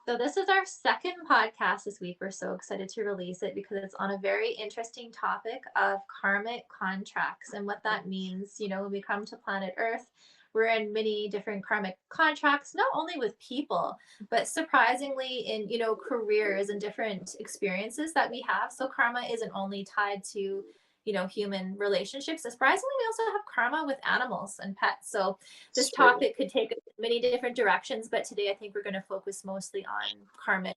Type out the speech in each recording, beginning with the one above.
So this is our second podcast this week. We're so excited to release it because it's on a very interesting topic of karmic contracts and what that means. When we come to planet Earth, we're in many different karmic contracts, not only with people, but surprisingly in, careers and different experiences that we have. So karma isn't only tied to, human relationships. Surprisingly, we also have karma with animals and pets. So this Sure. topic could take many different directions, but today I think we're going to focus mostly on karmic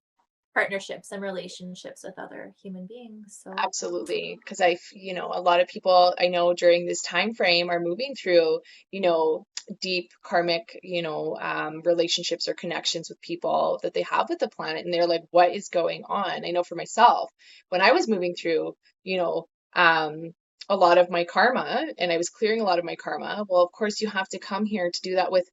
partnerships and relationships with other human beings. So Absolutely. Because a lot of people I know during this time frame are moving through, deep karmic, relationships or connections with people that they have with the planet. And they're like, what is going on? I know for myself, when I was moving through, you know, a lot of my karma and I was clearing a lot of my karma, well, of course, you have to come here to do that with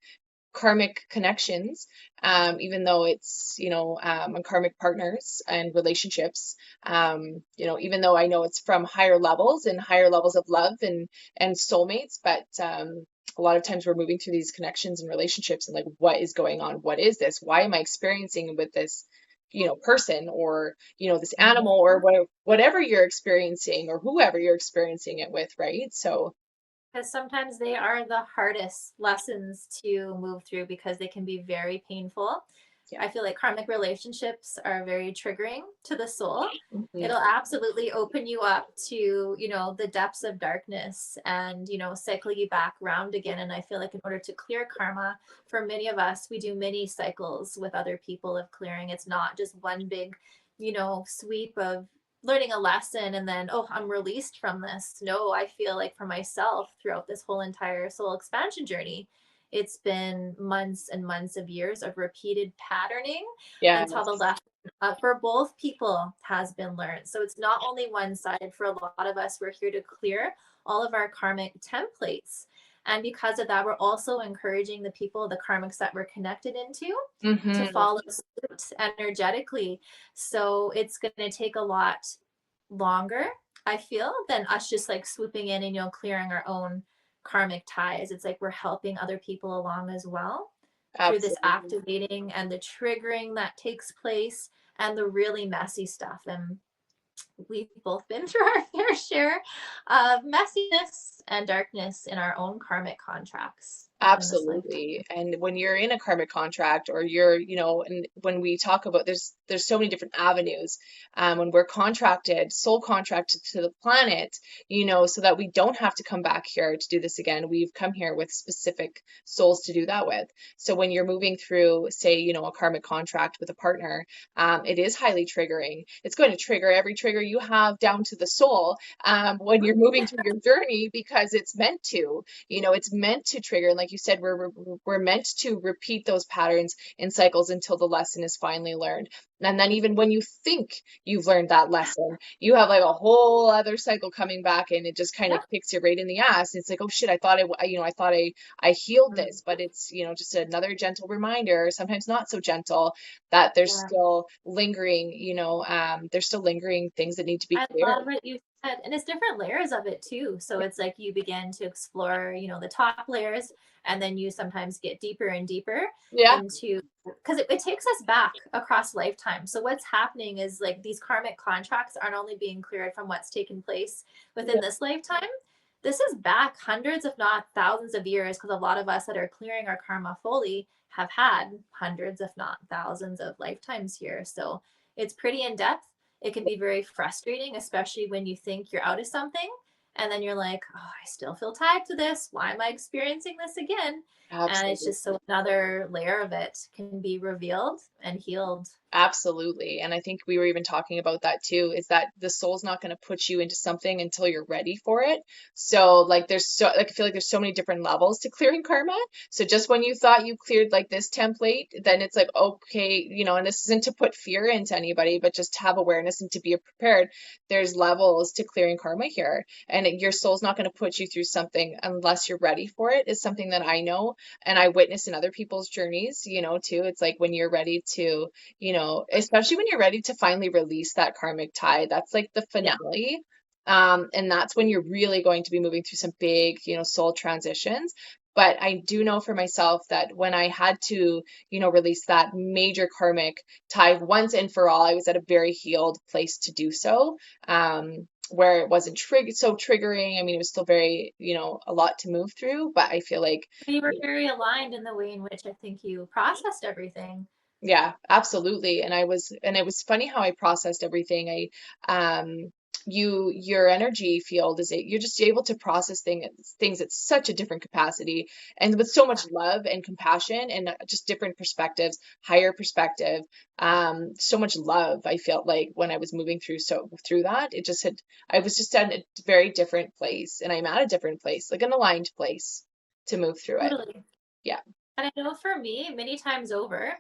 karmic connections, even though it's, on karmic partners and relationships, even though I know it's from higher levels and higher levels of love and soulmates, but a lot of times we're moving through these connections and relationships and like, what is going on? What is this? Why am I experiencing with this, person or, this animal or whatever you're experiencing or whoever you're experiencing it with, right? So because sometimes they are the hardest lessons to move through because they can be very painful. yeah. I feel like karmic relationships are very triggering to the soul. Mhm. It'll absolutely open you up to, the depths of darkness and, cycle you back round again. And I feel like in order to clear karma, for many of us, we do many cycles with other people of clearing. It's not just one big, sweep of learning a lesson and then, oh, I'm released from this. No, I feel like for myself throughout this whole entire soul expansion journey, it's been months and months of years of repeated patterning Yeah. until the lesson for both people has been learned. So it's not only one sided for a lot of us. We're here to clear all of our karmic templates. And because of that, we're also encouraging the people, the karmics that we're connected into, to Hmm. follow suit energetically. So it's going to take a lot longer, I feel, than us just like swooping in and, clearing our own karmic ties. It's like we're helping other people along as well through this Absolutely. activating and the triggering that takes place and the really messy stuff. And we've both been through our fair share of messiness and darkness in our own karmic contracts within this lifetime. Absolutely. And when you're in a karmic contract or you're, and when we talk about there's so many different avenues. When we're contracted, soul contracted to the planet, so that we don't have to come back here to do this again. We've come here with specific souls to do that with. So when you're moving through, say, a karmic contract with a partner, it is highly triggering. It's going to trigger every trigger you have down to the soul, when you're moving through your journey because it's meant to. It's meant to trigger. And like you said, we're meant to repeat those patterns in cycles until the lesson is finally learned. And then even when you think you've learned that lesson, you have like a whole other cycle coming back and it just kind of Yep. kicks you right in the ass. It's like, oh shit, I thought I healed this, but it's, just another gentle reminder, sometimes not so gentle, that there's Yeah. still lingering, there's still lingering things that need to be I cleared. love what you said. And it's different layers of it too. So it's like you begin to explore, the top layers, and then you sometimes get deeper and deeper Yeah. into because it takes us back across lifetime. So what's happening is like these karmic contracts aren't only being cleared from what's taken place within Yeah. this lifetime. This is back hundreds, if not thousands of years, because a lot of us that are clearing our karma fully have had hundreds, if not thousands of lifetimes here. So it's pretty in depth. It can be very frustrating, especially when you think you're out of something and then you're like, oh, I still feel tied to this. Why am I experiencing this again? And it's Absolutely. just so another layer of it can be revealed and healed. Absolutely. And I think we were even talking about that too, is that the soul's not going to put you into something until you're ready for it. So like I feel like there's so many different levels to clearing karma. So just when you thought you cleared like this template, then it's like, okay, and this isn't to put fear into anybody, but just to have awareness and to be prepared. There's levels to clearing karma here. And your soul's not going to put you through something unless you're ready for it, is something that I know and I witness in other people's journeys, too. It's like when you're ready to, especially when you're ready to finally release that karmic tie, that's like the Yeah. finale. And that's when you're really going to be moving through some big, soul transitions. But I do know for myself that when I had to, release that major karmic tie once and for all, I was at a very healed place to do so. Where it wasn't so triggering. I mean, it was still very, a lot to move through, but I feel like, You were very aligned in the way in which I think you processed everything. yeah, absolutely. And it was funny how I processed everything. Your energy field you're just able to process things at such a different capacity and with so much love and compassion and just different perspectives, higher perspective, so much love. I felt like when I was moving through that, I was just at a very different place, and I'm at a different place, like an aligned place to move through it. Totally. Yeah. And I know for me, many times over,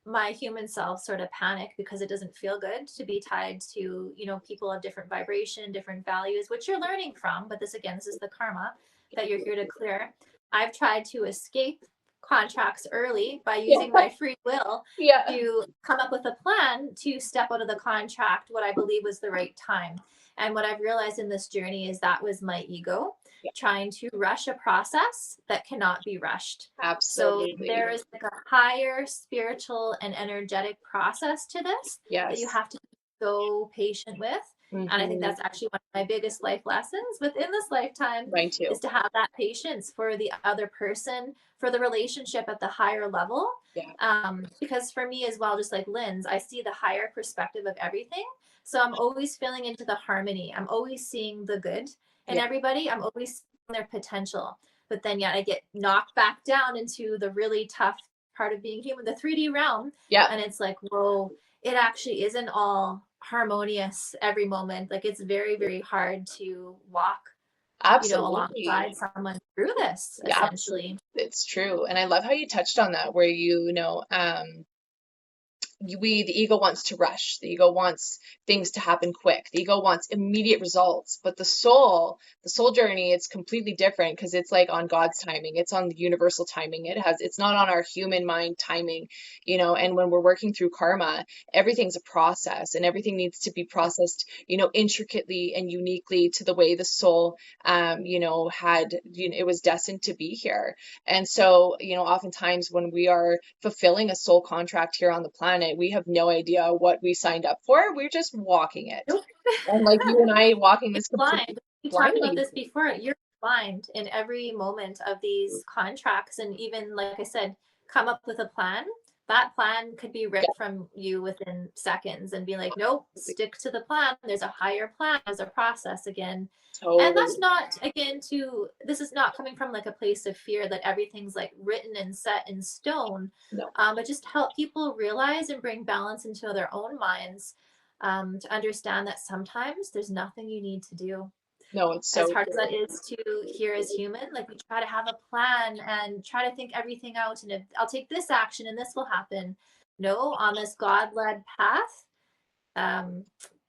my human self sort of panic because it doesn't feel good to be tied to, people of different vibration, different values, which you're learning from. But this is the karma that you're here to clear. I've tried to escape contracts early by Yeah. using my free will Yeah. to come up with a plan to step out of the contract what I believe was the right time. And what I've realized in this journey is that was my ego Yeah. trying to rush a process that cannot be rushed. So Absolutely. there is like a higher spiritual and energetic process to this that you Yes. have to be so patient with. And I think Hmm. that's actually one of my biggest life lessons within this lifetime Mine is too. to have that patience for the other person, for the relationship at the higher level. Yeah. Because for me as well, just like Lynn's, I see the higher perspective of everything. So I'm always feeling into the harmony. I'm always seeing the good in Yeah. everybody. I'm always seeing their potential. But then, yeah, I get knocked back down into the really tough part of being human, the 3D realm. Yeah. And it's like, whoa, it actually isn't all harmonious every moment. Like it's very, very hard to walk, Absolutely. alongside someone through this, Yeah, absolutely. essentially. It's true. And I love how you touched on that, where the ego wants to rush. The ego wants things to happen quick. The ego wants immediate results. But the soul journey, it's completely different because it's like on God's timing. It's on the universal timing. It's not on our human mind timing, and when we're working through karma, everything's a process and everything needs to be processed, intricately and uniquely to the way the soul, it was destined to be here. And so, oftentimes when we are fulfilling a soul contract here on the planet, we have no idea what we signed up for. We're just walking it. Nope. And like you and I walking You're this complete blind. We talked about blindly. this before. You're blind in every moment of these contracts. And even, like I said, come up with a plan. That plan could be Yeah, ripped from you within seconds and be like, nope, stick to the plan. There's a higher plan, there's a process again. And that's totally. not, again, this is not coming from like a place of fear that everything's like written and set in stone, No, but just help people realize and bring balance into their own minds, to understand that sometimes there's nothing you need to do. no, it's As so hard as that true. is to hear as human, like we try to have a plan and try to think everything out. And if I'll take this action and this will happen. No, on this God led path, um,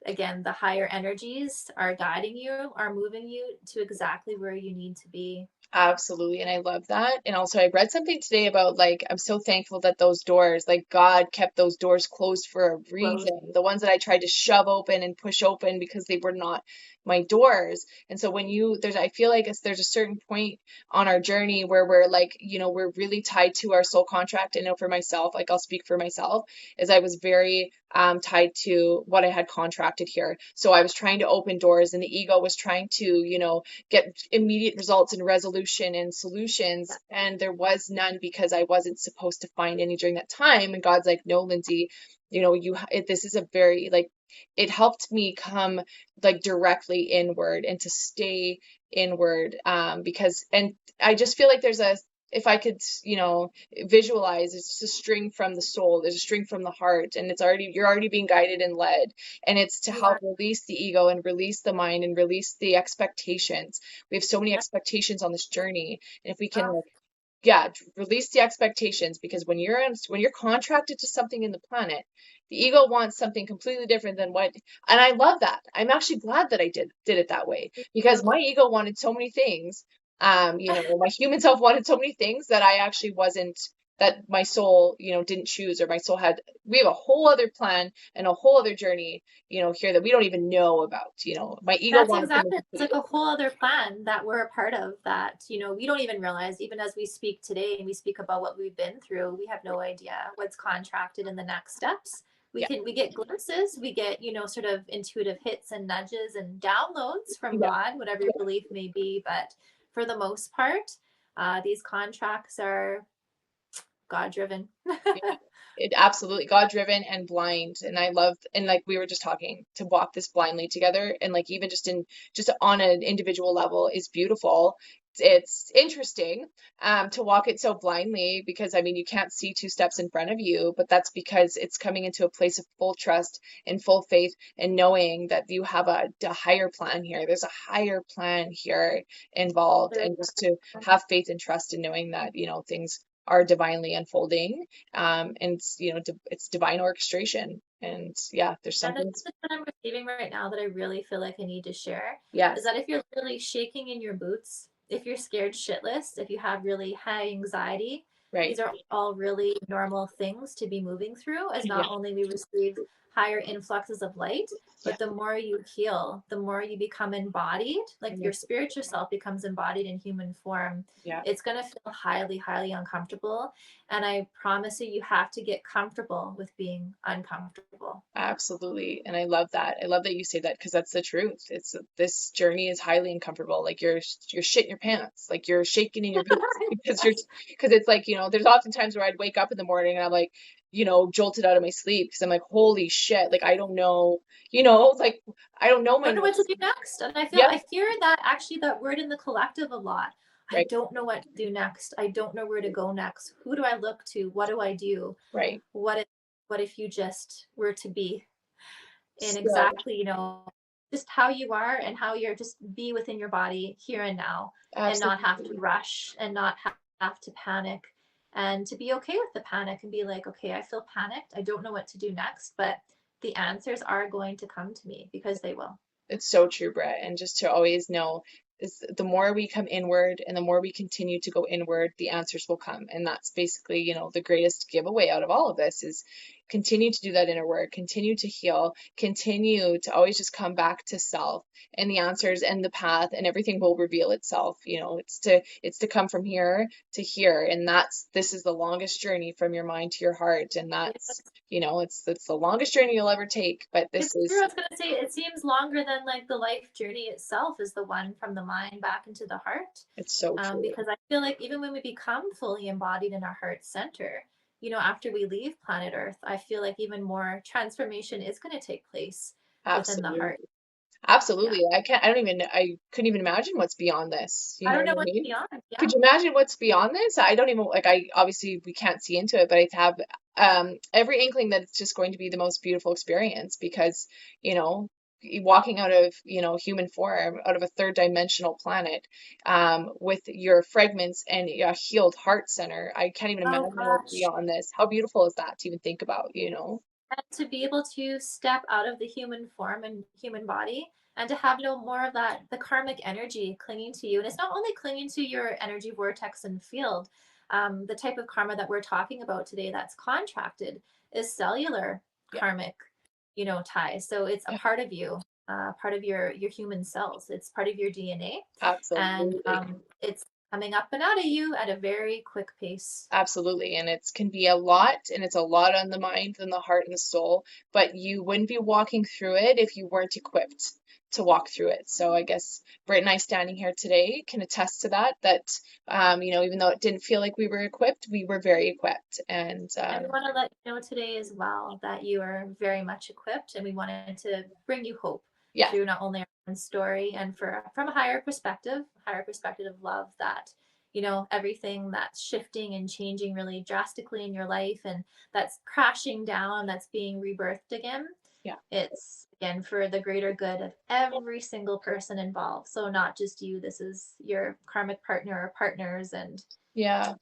again, the higher energies are guiding you, are moving you to exactly where you need to be. Absolutely. And I love that. And also, I read something today about like, I'm so thankful that those doors, like God kept those doors closed for a Close. reason. The ones that I tried to shove open and push open because they were not my doors. And so I feel like there's a certain point on our journey where we're like, we're really tied to our soul contract. I know for myself, like I'll speak for myself, is I was very tied to what I had contracted here. So I was trying to open doors and the ego was trying to, get immediate results and resolution and solutions. And there was none because I wasn't supposed to find any during that time. And God's like, no, Lindsay, this is a very like, it helped me come like directly inward and to stay inward, and I just feel like if I could, visualize, it's just a string from the soul, there's a string from the heart, and you're already being guided and led, and it's to You help are. release the ego and release the mind and release the expectations. We have so many expectations on this journey, and if we can, like, yeah, release the expectations, because when you're contracted to something in the planet, the ego wants something completely different than what, and I love that. I'm actually glad that I did it that way, because my ego wanted so many things. My human self wanted so many things that I actually wasn't that my soul, didn't choose, or my soul had, we have a whole other plan and a whole other journey, here that we don't even know about. My ego That's wanted to exactly, it's manipulate like it. a whole other plan that we're a part of that, we don't even realize, even as we speak today and we speak about what we've been through, we have no idea what's contracted in the next steps. Yeah. We get glimpses, we get, sort of intuitive hits and nudges and downloads from Yeah. God, whatever your belief may be. But for the most part, these contracts are God driven. Yeah, it absolutely God driven and blind. And I love, and like we were just talking, to walk this blindly together, and like even just on an individual level is beautiful. It's interesting to walk it so blindly, because I mean you can't see two steps in front of you, but that's because it's coming into a place of full trust and full faith, and knowing that you have a higher plan here. There's a higher plan here involved, and just to have faith and trust in knowing that, things are divinely unfolding, and it's divine orchestration. And yeah, there's And the something. message that I'm receiving right now that I really feel like I need to share is Yes. that if you're literally shaking in your boots, if you're scared shitless, if you have really high anxiety, Right. these are all really normal things to be moving through, as Yeah. not only we receive higher influxes of light, Yeah. but the more you heal, the more you become embodied, like Yeah. your spiritual self becomes embodied in human form. Yeah. It's going to feel highly, highly uncomfortable. And I promise you, you have to get comfortable with being uncomfortable. Absolutely. And I love that. I love that you say that, because that's the truth. It's this journey is highly uncomfortable. Like you're shitting your pants, like you're shaking in your boots, because it's like, there's often times where I'd wake up in the morning and I'm like, jolted out of my sleep, because I'm like, holy shit, like I don't know, like I don't know my Don't know what to next. do next. And Yeah. I hear that actually that word in the collective a lot. I Right. don't know what to do next. I don't know where to go next. Who do I look to? What do I do? Right. What if you just were to be in So exactly, just how you are, and how you're just be within your body here and now, and not have to absolutely. rush, and not have to panic, and to be okay with the panic and be like, okay, I feel panicked. I don't know what to do next, but the answers are going to come to me because they will. It's so true, Brett. And just to always know is the more we come inward and the more we continue to go inward, the answers will come. And that's basically, the greatest giveaway out of all of this is continue to do that inner work, continue to heal, continue to always just come back to self, and the answers and the path and everything will reveal itself. It's to come from here to here. And this is the longest journey from your mind to your heart. And that's, it's the longest journey you'll ever take, but this It's true. is, I was going to say it seems longer than like the life journey itself is the one from the mind back into the heart. it's so true. Because I feel like even when we become fully embodied in our heart center, after we leave planet Earth, I feel like even more transformation is going to take place within the Absolutely. heart. Yeah. Absolutely. I couldn't even imagine what's beyond this. You I know don't know what I what's mean? beyond. Yeah. Could you imagine what's beyond this? I don't even, like, I obviously we can't see into it, but I have every inkling that it's just going to be the most beautiful experience, because, you know, walking out of, human form, out of a third dimensional planet, with your fragments and a healed heart center. I can't even Oh imagine what's gosh. beyond this. How beautiful is that to even think about? And to be able to step out of the human form and human body, and to have no more of that, the karmic energy clinging to you. And it's not only clinging to your energy vortex and field. The type of karma that we're talking about today that's contracted is cellular Yeah. karmic, ties. So it's a Yeah. part of you, part of your human cells. It's part of your DNA, and Absolutely. it's coming up and out of you at a very quick pace. Absolutely. And it can be a lot, and it's a lot on the mind and the heart and the soul, but you wouldn't be walking through it if you weren't equipped to walk through it. So I guess Britt and I standing here today can attest to that, even though it didn't feel like we were equipped, we were very equipped. And And we want to let you know today as well that you are very much equipped, and we wanted to bring you hope yeah, through not only our own story and from a higher perspective of love, that everything that's shifting and changing really drastically in your life, and that's crashing down, that's being rebirthed again. yeah, It's again for the greater good of every single person involved. So not just you. This is your karmic partner or partners and yeah,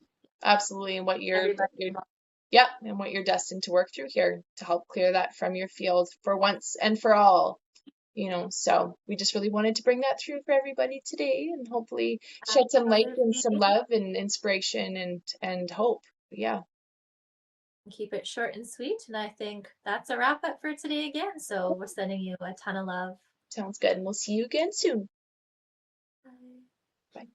absolutely. And everybody involved. yeah, and what you're destined to work through here to help clear that from your field for once and for all. So we just really wanted to bring that through for everybody today, and hopefully shed some light and some Absolutely. love and inspiration and hope, Yeah, Keep it short and sweet. And I think that's a wrap up for today again. So we're sending you a ton of love. sounds good. And we'll see you again soon. Bye. Bye.